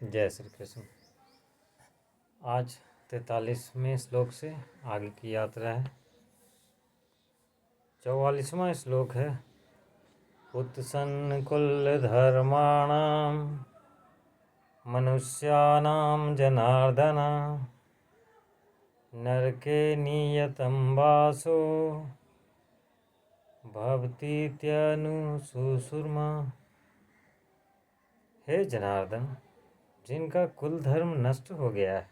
जय श्री कृष्ण। आज 43वें श्लोक से आगे की यात्रा है। 44वां श्लोक है। उत्सन्न कुल धर्माणाम मनुष्याणाम जनार्दन नरके नियतं वासो भवतीत्यनुशुश्रुमा। हे जनार्दन, जिनका कुल धर्म नष्ट हो गया है,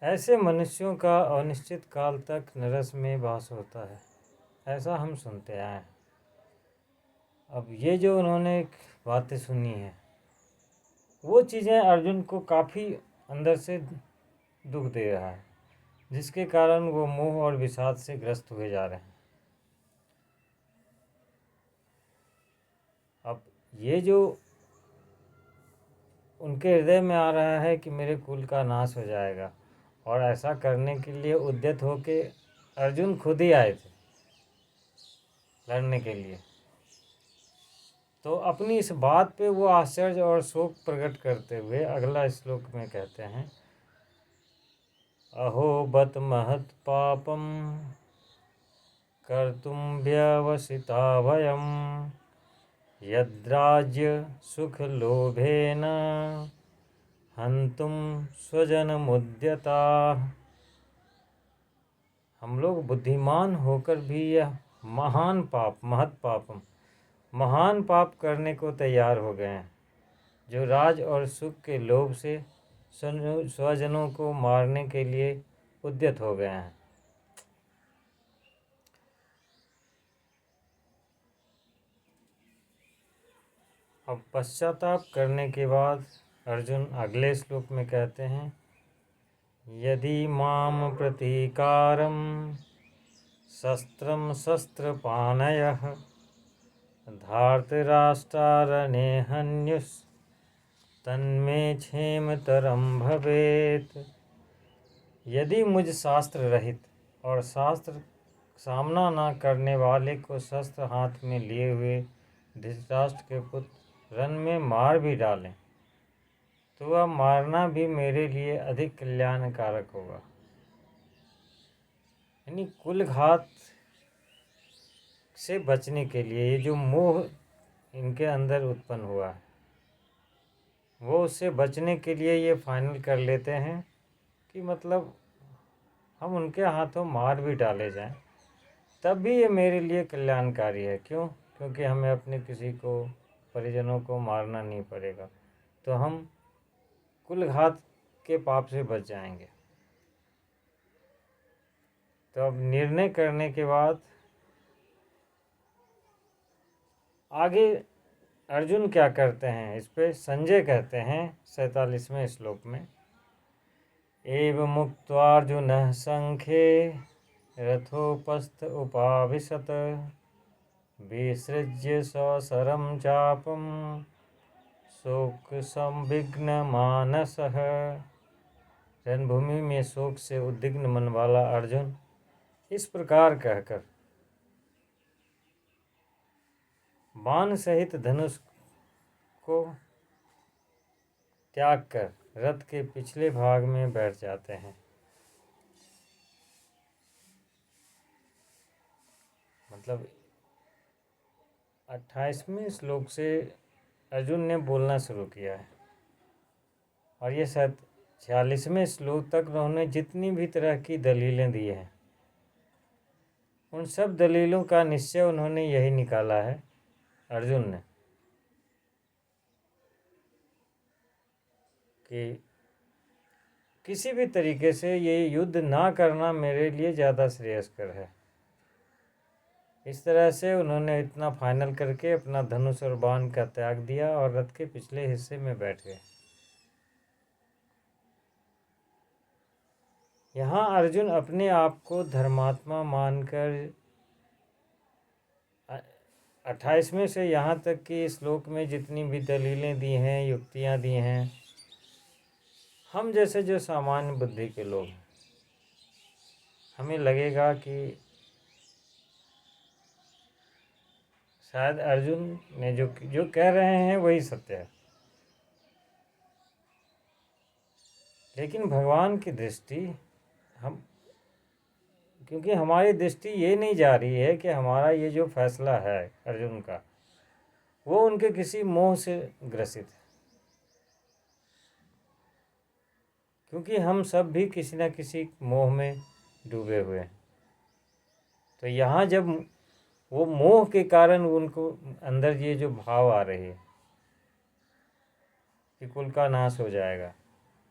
ऐसे मनुष्यों का अनिश्चित काल तक नरक में वास होता है, ऐसा हम सुनते आए हैं। अब ये जो उन्होंने बातें सुनी हैं, वो चीज़ें अर्जुन को काफ़ी अंदर से दुख दे रहा है, जिसके कारण वो मोह और विषाद से ग्रस्त हुए जा रहे हैं। अब ये जो उनके हृदय में आ रहा है कि मेरे कुल का नाश हो जाएगा, और ऐसा करने के लिए उद्यत होके अर्जुन खुद ही आए थे लड़ने के लिए। तो अपनी इस बात पे वो आश्चर्य और शोक प्रकट करते हुए अगला श्लोक में कहते हैं, अहो बत महत् पापम कर्तुम व्यवसिता वयम यद्राज्य सुख लोभेन हंतुम स्वजन मुद्यता। हम लोग बुद्धिमान होकर भी यह महान पाप, महत् पापम, महान पाप करने को तैयार हो गए हैं, जो राज और सुख के लोभ से स्वजनों को मारने के लिए उद्यत हो गए हैं। अब पश्चाताप करने के बाद अर्जुन अगले श्लोक में कहते हैं, यदि माम प्रतीकारम शस्त्रम शस्त्रपाणयः धार्तराष्ट्रारणे हन्युस् तन्मे क्षेमतरम भवेत। यदि मुझ शास्त्र रहित और शास्त्र सामना न करने वाले को शस्त्र हाथ में लिए हुए धृतराष्ट्र के पुत्र रण में मार भी डालें, तो वह मारना भी मेरे लिए अधिक कल्याणकारक होगा। यानी कुलघात से बचने के लिए ये जो मोह इनके अंदर उत्पन्न हुआ है, वो उससे बचने के लिए ये फाइनल कर लेते हैं कि मतलब हम उनके हाथों मार भी डाले जाएं, तब भी ये मेरे लिए कल्याणकारी है। क्यों? क्योंकि हमें अपने किसी को, परिजनों को मारना नहीं पड़ेगा, तो हम कुलघात के पाप से बच जाएंगे। तो अब निर्णय करने के बाद आगे अर्जुन क्या करते हैं, इस पे संजय कहते हैं 47वें श्लोक में, एवं मुक्त्वार्जुनः संख्ये रथोपस्थ उपाविशत विसृज्य सशरं चापं शोक संविघ्न मानसः। रणभूमि में शोक से उद्विग्न मन वाला अर्जुन इस प्रकार कहकर बाण सहित धनुष को त्याग कर रथ के पिछले भाग में बैठ जाते हैं। मतलब 28वें श्लोक से अर्जुन ने बोलना शुरू किया है, और ये शायद 46वें श्लोक तक उन्होंने जितनी भी तरह की दलीलें दी हैं, उन सब दलीलों का निश्चय उन्होंने यही निकाला है अर्जुन ने, कि किसी भी तरीके से ये युद्ध ना करना मेरे लिए ज़्यादा श्रेयस्कर है। इस तरह से उन्होंने इतना फाइनल करके अपना धनुष और बाण का त्याग दिया और रथ के पिछले हिस्से में बैठ गए। यहाँ अर्जुन अपने आप को धर्मात्मा मानकर 28वें से यहाँ तक की श्लोक में जितनी भी दलीलें दी हैं, युक्तियाँ दी हैं, हम जैसे जो सामान्य बुद्धि के लोग हैं, हमें लगेगा कि शायद अर्जुन ने जो कह रहे हैं वही सत्य है। लेकिन भगवान की दृष्टि हम क्योंकि हमारी दृष्टि ये नहीं जा रही है कि हमारा ये जो फैसला है अर्जुन का, वो उनके किसी मोह से ग्रसित है, क्योंकि हम सब भी किसी न किसी मोह में डूबे हुए हैं। तो यहाँ जब वो मोह के कारण उनको अंदर ये जो भाव आ रही है कि कुल का नाश हो जाएगा,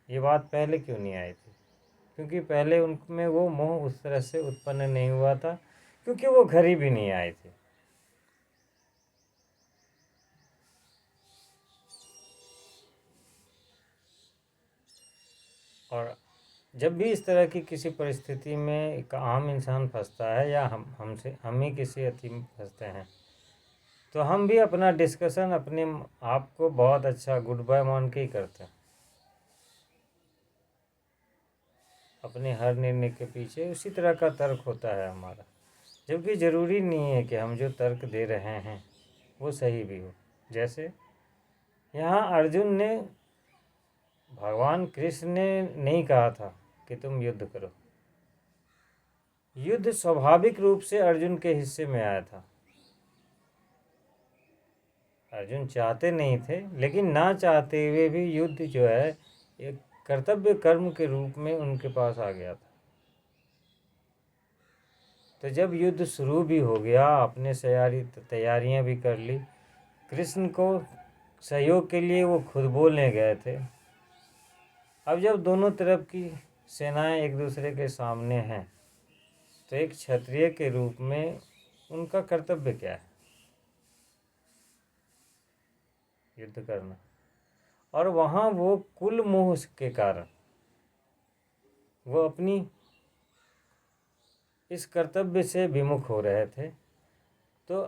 ये बात पहले क्यों नहीं आई थी? क्योंकि पहले उनमें वो मोह उस तरह से उत्पन्न नहीं हुआ था, क्योंकि वो घर ही भी नहीं आए थे। और जब भी इस तरह की किसी परिस्थिति में एक आम इंसान फंसता है या हम ही किसी अति में फंसते हैं, तो हम भी अपना डिस्कशन अपने आप को बहुत अच्छा गुड बाय मान के ही करते हैं। अपने हर निर्णय के पीछे उसी तरह का तर्क होता है हमारा, जबकि ज़रूरी नहीं है कि हम जो तर्क दे रहे हैं वो सही भी हो। जैसे यहाँ अर्जुन ने, भगवान कृष्ण ने नहीं कहा था कि तुम युद्ध करो। युद्ध स्वाभाविक रूप से अर्जुन के हिस्से में आया था। अर्जुन चाहते नहीं थे, लेकिन ना चाहते हुए भी युद्ध जो है एक कर्तव्य कर्म के रूप में उनके पास आ गया था। तो जब युद्ध शुरू भी हो गया, आपने तैयारियां भी कर ली, कृष्ण को सहयोग के लिए वो खुद बोलने गए थे। अब जब दोनों तरफ की सेनाएं एक दूसरे के सामने हैं, तो एक क्षत्रिय के रूप में उनका कर्तव्य क्या है? युद्ध करना। और वहाँ वो कुल मोह के कारण वो अपनी इस कर्तव्य से विमुख हो रहे थे। तो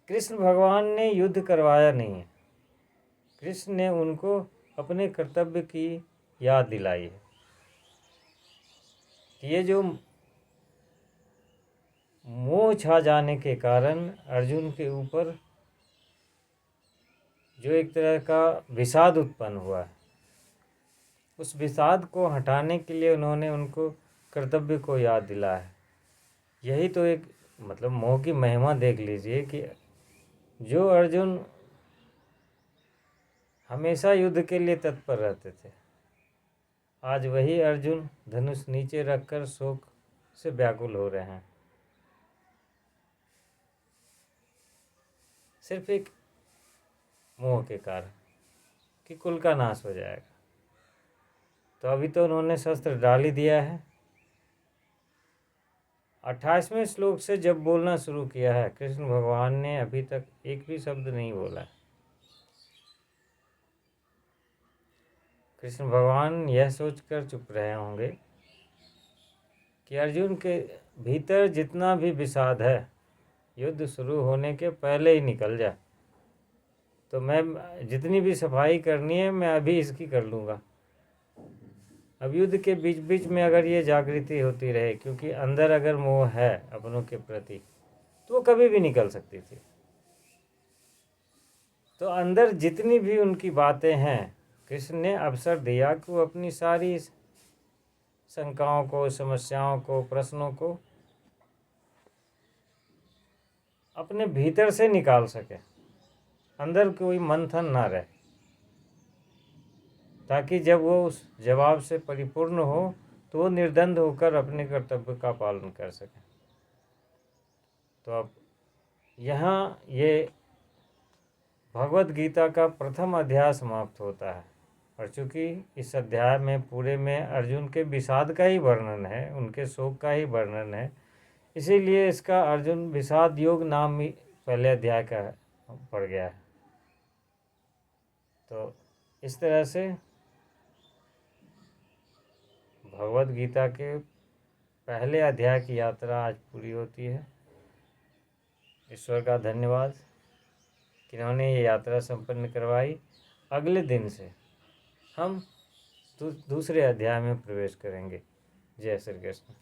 कृष्ण भगवान ने युद्ध करवाया नहीं है, कृष्ण ने उनको अपने कर्तव्य की याद दिलाई है कि ये जो मोह छा जाने के कारण अर्जुन के ऊपर जो एक तरह का विषाद उत्पन्न हुआ है, उस विषाद को हटाने के लिए उन्होंने उनको कर्तव्य को याद दिलाया है। यही तो एक मतलब मोह की महिमा देख लीजिए कि जो अर्जुन हमेशा युद्ध के लिए तत्पर रहते थे, आज वही अर्जुन धनुष नीचे रखकर शोक से व्याकुल हो रहे हैं, सिर्फ एक मोह के कारण कि कुल का नाश हो जाएगा। तो अभी तो उन्होंने शस्त्र डाल ही दिया है। 28वें श्लोक से जब बोलना शुरू किया है, कृष्ण भगवान ने अभी तक एक भी शब्द नहीं बोला है। कृष्ण भगवान यह सोचकर चुप रहे होंगे कि अर्जुन के भीतर जितना भी विषाद है युद्ध शुरू होने के पहले ही निकल जाए, तो मैं जितनी भी सफाई करनी है मैं अभी इसकी कर लूँगा। अब युद्ध के बीच बीच में अगर ये जागृति होती रहे, क्योंकि अंदर अगर मोह है अपनों के प्रति, तो वो कभी भी निकल सकती थी। तो अंदर जितनी भी उनकी बातें हैं, कृष्ण ने अवसर दिया कि वो अपनी सारी शंकाओं को, समस्याओं को, प्रश्नों को अपने भीतर से निकाल सके, अंदर कोई मंथन ना रहे, ताकि जब वो उस जवाब से परिपूर्ण हो तो वो निर्द्वंद होकर अपने कर्तव्य का पालन कर सके। तो अब यहाँ ये भगवत गीता का प्रथम अध्याय समाप्त होता है। और चूँकि इस अध्याय में पूरे में अर्जुन के विषाद का ही वर्णन है, उनके शोक का ही वर्णन है, इसीलिए इसका अर्जुन विषाद योग नाम ही पहले अध्याय का पड़ गया है। तो इस तरह से भगवत गीता के पहले अध्याय की यात्रा आज पूरी होती है। ईश्वर का धन्यवाद कि इन्होंने ये यात्रा संपन्न करवाई। अगले दिन से हम दूसरे अध्याय में प्रवेश करेंगे। जय श्री कृष्ण।